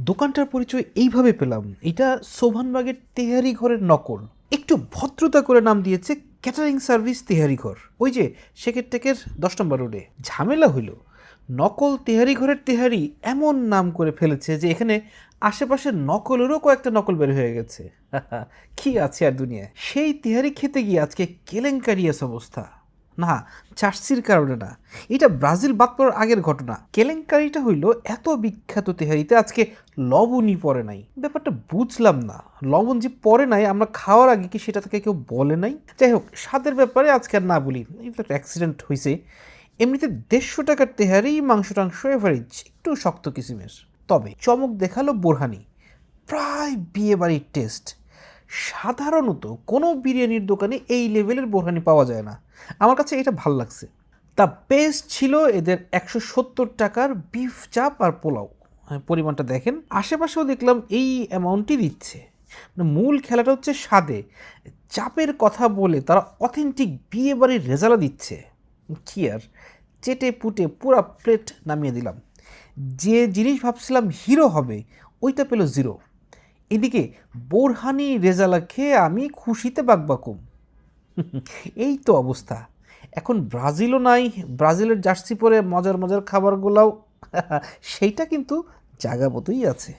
দোকানটার পরিচয় এইভাবে পেলাম, এটা সোভানবাগের তেহারি ঘরের নকল। একটু ভদ্রতা করে নাম দিয়েছে ক্যাটারিং সার্ভিস তেহারি ঘর, ওই যে শেখের টেকের 10 নম্বর রোডে। ঝামেলা হইল, নকল তেহারি ঘরের তেহারি এমন নাম করে ফেলেছে যে এখানে আশেপাশে নকলেরও কয়েকটা নকল বের হয়ে গেছে। কি আছে আর দুনিয়ায়। সেই তেহারি খেতে গিয়ে আজকে কেলেঙ্কারিয়াস অবস্থা। না, চার্সির কারণে না, এটা ব্রাজিল বাদ পড়ার আগের ঘটনা। কেলেঙ্কারিটা হইল এত বিখ্যাত তেহারিতে আজকে লবণই পড়ে নাই। ব্যাপারটা বুঝলাম না, লবণ যে পড়ে নাই আমরা খাওয়ার আগে কি সেটা থেকে কেউ বলে নাই? যাই হোক, স্বাদের ব্যাপারে আজকে আর না বলি, এটা একটা অ্যাক্সিডেন্ট হয়েছে। এমনিতে 150 টাকার তেহারি, মাংস টাংস এভারেজ, একটু শক্ত কিসিমের। তবে চমক দেখালো বোরহানি, প্রায় বিয়ে বাড়ির টেস্ট। সাধারণত কোনো বিরিয়ানির দোকানে এই লেভেলের বোরহানি পাওয়া যায় না। আমার কাছে এটা ভাল লাগছে। তা বেস্ট ছিল এদের 170 টাকার বিফ চাপ আর পোলাও। পরিমাণটা দেখেন, আশেপাশেও দেখলাম এই অ্যামাউন্টই দিচ্ছে। মানে মূল খেলাটা হচ্ছে স্বাদে। চাপের কথা বলে তারা অথেন্টিক বিয়ে বাড়ির রেজালা দিচ্ছে। কি আর, চেটে পুটে পুরা প্লেট নামিয়ে দিলাম। যে জিনিস ভাবছিলাম হিরো হবে, ওইটা পেল জিরো। এদিকে বোরহানি রেজালা খেয়ে আমি খুশিতে বাকবাকুম। এই তো অবস্থা। এখন ব্রাজিলও নাই, ব্রাজিলের জার্সি পরে মজার মজার খাবারগুলাও সেইটা কিন্তু জায়গা মতোই আছে।